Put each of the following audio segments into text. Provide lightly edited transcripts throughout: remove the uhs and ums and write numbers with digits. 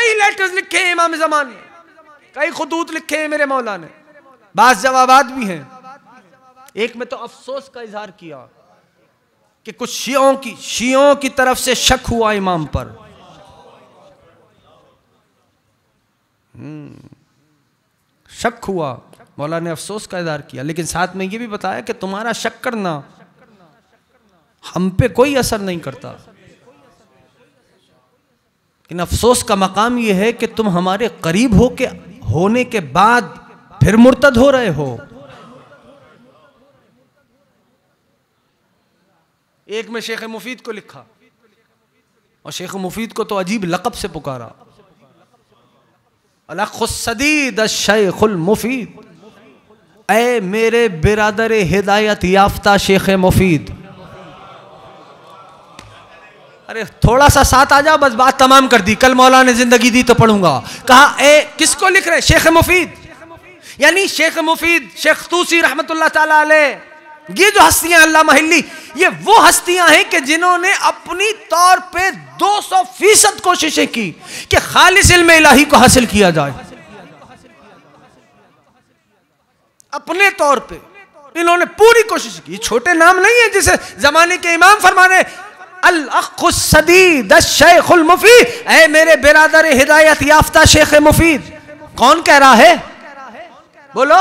कई लेटर्स लिखे हैं इमाम ज़मान ने, कई खुतूत लिखे हैं मेरे मौला ने, बाज़ जवाबात भी हैं। एक में तो अफसोस का इजहार किया कि कुछ शियों की तरफ से शक हुआ इमाम पर। शक हुआ, मौला ने अफसोस का इजहार किया, लेकिन साथ में ये भी बताया कि तुम्हारा शक करना हम पे कोई असर नहीं करता, लेकिन अफसोस का मकाम यह है कि तुम हमारे करीब होने के बाद फिर मुर्तद हो रहे हो। एक में शेख मुफीद को लिखा, और शेख मुफीद को तो अजीब लक़ब से पुकारा, अलखुस्सदीद शेखुल मुफीद, ऐ मेरे बिरादर हिदायत याफ्ता शेख मुफीद। अरे थोड़ा सा साथ आ जाओ, बस बात तमाम कर दी। कल मौला ने जिंदगी दी तो पढ़ूंगा। कहा ए किसको लिख रहे? शेख मुफीद, यानी शेख मुफीद, शेख तूसी रहमतुल्लाह ताला अलैह, ये जो हस्तियां अल्लाह महल्ली, ये वो हस्तियां हैं कि जिन्होंने अपनी तौर पे 200% कोशिशें की कि खालिस इल्म इलाही को हासिल किया जाए। अपने तौर पे इन्होंने पूरी कोशिश की। छोटे नाम नहीं है जिसे जमाने के इमाम फरमाने अल-अख़ुस्सदीद शेखुल मुफीद, ऐ मेरे बिरादर हिदायत याफ्ता शेख मुफीद। कौन कह रहा है? बोलो।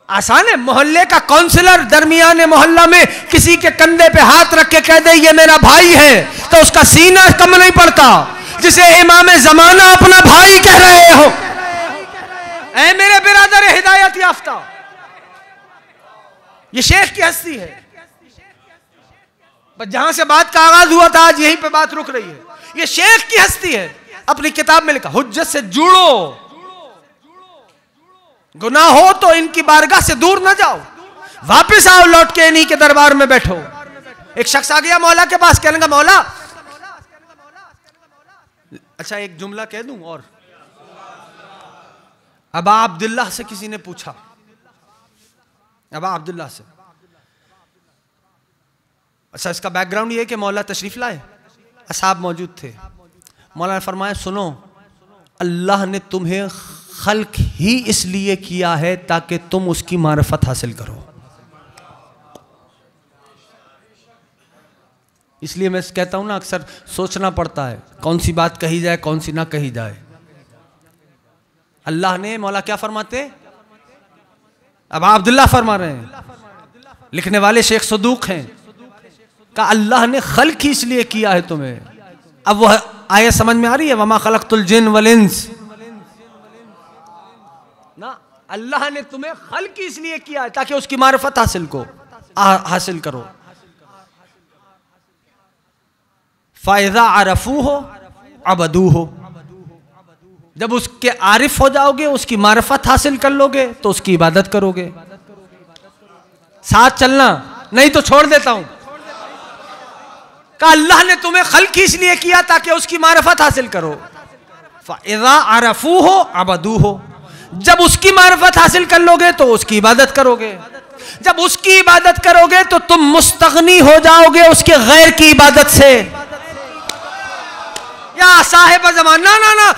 आसान है, मोहल्ले का काउंसलर दरमियाने मोहल्ला में किसी के कंधे पे हाथ रख के कह दे ये मेरा भाई है, तो उसका सीना कम नहीं पड़ता। जिसे इमाम ज़माना अपना भाई कह रहे हो, ऐ मेरे बिरादर हिदायत याफ्ता, ये शेख की हस्ती है। बस जहां से बात का आगाज हुआ था आज यहीं पे बात रुक रही है। ये शेख की हस्ती है। अपनी किताब में लिखा, हुज्जत से जुड़ो, गुनाह हो तो इनकी बारगाह से दूर ना जाओ, वापस आओ, लौट के इन्हीं के दरबार में बैठो। एक शख्स आ गया मौला के पास, कहने लगा मौला, अच्छा एक जुमला कह दूं और, अबा अब्दुल्लाह से किसी ने पूछा, अबा अब्दुल्लाह से, अच्छा इसका बैकग्राउंड ये है कि मौला तशरीफ लाए, असहाब मौजूद थे। मौला ने फरमाया सुनो, अल्लाह ने तुम्हें खल्क ही इसलिए किया है ताकि तुम उसकी मारिफत हासिल करो। इसलिए मैं कहता हूं ना, अक्सर सोचना पड़ता है कौन सी बात कही जाए कौन सी ना कही जाए। अल्लाह ने, मौला क्या फरमाते, अब अब्दुल्लाह फरमा रहे हैं, लिखने वाले शेख सदूक हैं, का अल्लाह ने खल्क ही इसलिए किया है तुम्हें। अब वह आयत समझ में आ रही है, वमा खलक़तुल जिन्न वल इंस ना, अल्लाह ने तुम्हें खल्क ही इसलिए किया है ताकि उसकी मारिफत हासिल करो। फ़ाइज़ा अरफ़ू हो अबदू हो, जब उसके आरिफ हो जाओगे, उसकी मारिफत हासिल कर लोगे तो उसकी इबादत करोगे। साथ चलना, नहीं तो छोड़ देता हूं। का अल्लाह ने तुम्हें खल्क ही इसलिए किया ताकि उसकी मारिफत हासिल करो। फ़ाइज़ा अरफ़ू हो अबदू हो, जब उसकी मारिफत हासिल कर लोगे तो उसकी इबादत करोगे। जब उसकी इबादत करोगे तो तुम मुस्तगनी हो जाओगे उसके गैर की इबादत से। या साहिब ज़मान, ना ना ना,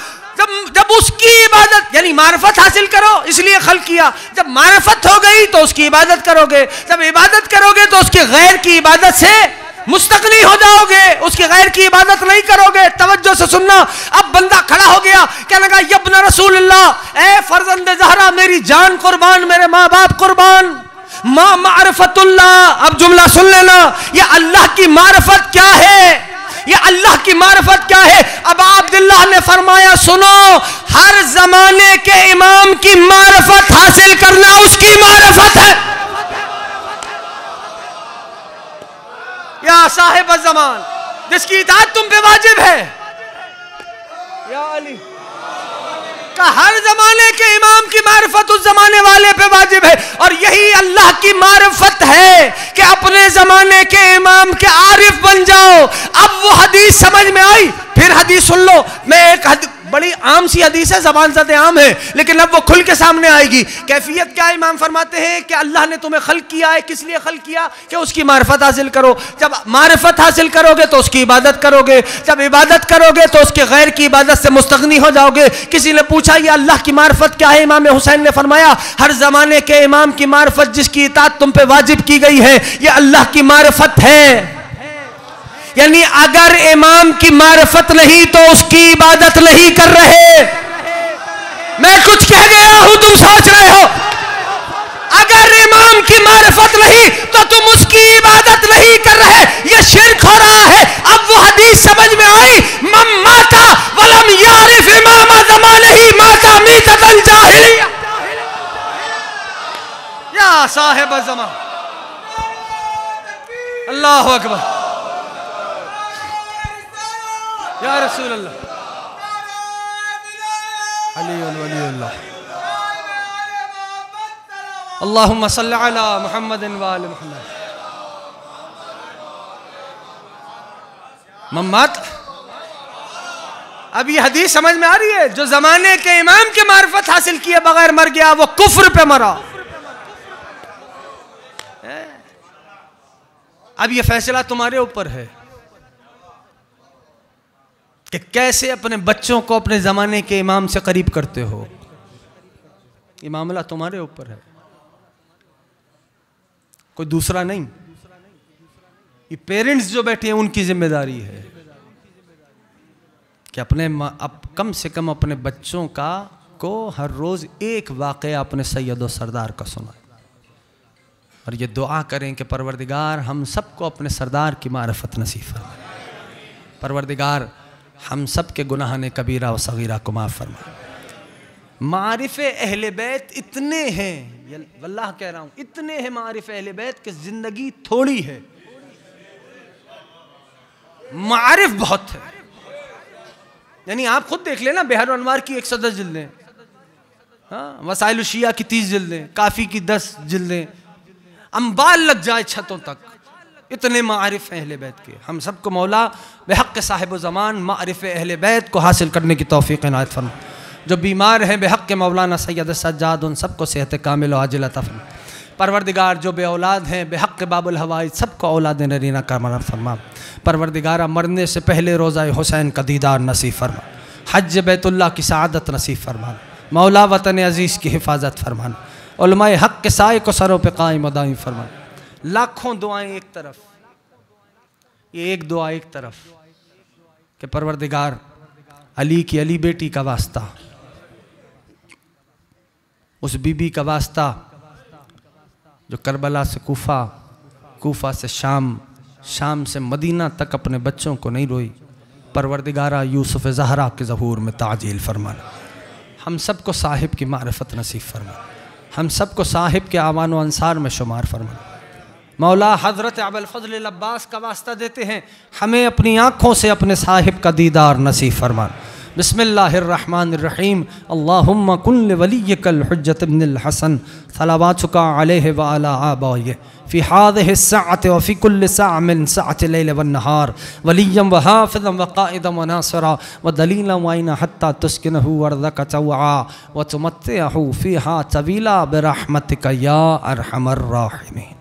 जब उसकी इबादत यानी मारिफत हासिल करो इसलिए खल्क किया। जब मारिफत हो गई तो उसकी इबादत करोगे, जब इबादत करोगे तो उसके गैर की इबादत से मुस्तगनी हो जाओगे, उसके गैर की इबादत नहीं करोगे। तवज्जो से सुनना। अब बंदा खड़ा हो गया, कहने लगा यब्न रसूलुल्लाह, ए फर्जंद ज़हरा, मेरी जान कुर्बान, मेरे माँ बाप कुर्बान, मा मारिफतुल्लाह। अब जुमला सुन लेना, ये अल्लाह की मारिफत क्या है, ये अल्लाह की मारिफत क्या है। अब अब्दुल्लाह ने फरमाया सुनो, हर जमाने के इमाम की मारिफत हासिल करना उसकी मारिफत है। या साहिब ज़मान, जिसकी इताअत तुम पे वाजिब है, या अली का हर जमाने के इमाम की मारिफत उस जमाने वाले पे वाजिब है। और यही अल्लाह की मारिफत है कि अपने जमाने के इमाम के आरिफ बन जाओ। अब वो हदीस समझ में आई, फिर हदीस सुन लो। मैं एक बड़ी आम सी हदीस है, ज़बान ज़द आम है, लेकिन अब वो खुल के सामने आएगी। कैफियत क्या है? इमाम फरमाते हैं कि अल्लाह ने तुम्हें खल्क किया है, किस लिए खल्क किया? कि उसकी मारिफत हासिल करो। जब मारिफत हासिल करोगे तो उसकी इबादत करोगे, जब इबादत करोगे तो उसके गैर की इबादत से मुस्तगनी हो जाओगे। किसी ने पूछा ये अल्लाह की मारिफत क्या है? इमाम हुसैन ने फरमाया हर जमाने के इमाम की मारिफत जिसकी इताअत तुम पे वाजिब की गई है, ये अल्लाह की मारिफत है। यानी अगर इमाम की मारिफत नहीं तो उसकी इबादत नहीं कर रहे। मैं कुछ कह गया हूं, तुम सोच रहे हो। अगर इमाम की मारिफत नहीं तो तुम उसकी इबादत नहीं कर रहे, यह शिर्क हो रहा है। अब वो हदीस समझ में आई, मम माता वलम यारिफ इमाम ज़मानिही माता मीततल जाहिलिया। या साहिब ज़मान, अल्लाहु अकबर, या रसूल अल्लाह, अली वली अल्लाह, अल्लाहुम्मा सल्लि अला मुहम्मदिन व आलि मुहम्मद। मम्मत, अब ये हदीस समझ में आ रही है? जो जमाने के इमाम के मारिफत हासिल किए बगैर मर गया वो कुफ्र पे मरा। अब ये फैसला तुम्हारे ऊपर है कि कैसे अपने बच्चों को अपने ज़माने के इमाम से करीब करते हो। ये मामला तुम्हारे ऊपर है, कोई दूसरा नहीं। ये पेरेंट्स जो बैठे हैं उनकी जिम्मेदारी है कि कम से कम अपने बच्चों को हर रोज़ एक वाक़या अपने सैयद और सरदार का सुनाएं और ये दुआ करें कि परवरदिगार हम सबको अपने सरदार की मारिफत नसीब फरमाए। परवरदिगार हम सब के गुनाह कबीरा व सगीरा को माफ़ फरमा। मारिफ़ अहले बैत इतने हैं, वल्लाह कह रहा हूँ, इतने हैं मारिफ़ अहले बैत कि ज़िंदगी थोड़ी है, मारिफ़ बहुत है। यानी आप खुद देख लेना, बिहार अनवार की 110 जिल्दें, हाँ, वसाइल शिया की 30 जिल्दें, काफ़ी की 10 जिल्दें, अंबाल लग जाए छतों तक, इतने मारिफ़ अहले बैत के। हम सबको मौला बेहक़ साहिब ज़मान मारिफ़ अहले बैत को हासिल करने की तौफ़ीक़ इनायत फरमा। जो बीमार हैं बेहक़ मौलाना सैयद सज्जाद उन सबको सेहत कामिल और आजिल अता फरमा। परवरदिगार जो बे औलाद हैं बेहक़ बाबुल हवाइज सबको औलाद नरीना का मना फरमा। परवरदिगारा मरने से पहले रोज़ा हुसैन का दीदार नसीब फरमा, हज बैतुल्लाह की सआदत नसीब फरमा, मौला वतन अज़ीज़ की हिफाजत फरमाना, उलमाए हक़ के साए को सरों पे कायम व दायम फरमाना। लाखों दुआएं एक तरफ, ये एक दुआ एक तरफ कि परवरदिगार अली की अली बेटी का वास्ता, उस बीबी का वास्ता जो करबला से कूफा, कूफा से शाम, शाम से मदीना तक अपने बच्चों को नहीं रोई। परवरदिगारा यूसुफ ज़हरा के ज़हूर में ताजील फरमाना। हम सबको साहिब की मारिफत नसीब फरमा, हम सबको साहिब के आवान व अंसार में शुमार फरमा। मौला हज़रत अबुल फ़ज़ल अब्बास का वास्ता देते हैं, हमें अपनी आँखों से अपने साहिब का दीदार नसीब फरमा। बिस्मिल्लाहिर्रहमानिर्रहीम। अल्लाहुम्मा कुल्ल वलिय्यकल हुज्जत इब्नुल हसन सलावातुका अलैहि व अला आबाइहि फ़ी हाज़िहि स्सअति व फ़ी कुल्लि सअ मिन सअति लैल व नहार वलिय्यन व हाफ़िज़न व क़ाइदन व नासिरा व दलीलन व ऐना हत्ता तुस्किनहु अर्ज़क़ तवआ व तुमत्तिअहु फ़ीहा तवीला बिरहमतिका या अरहमर राहिमीन।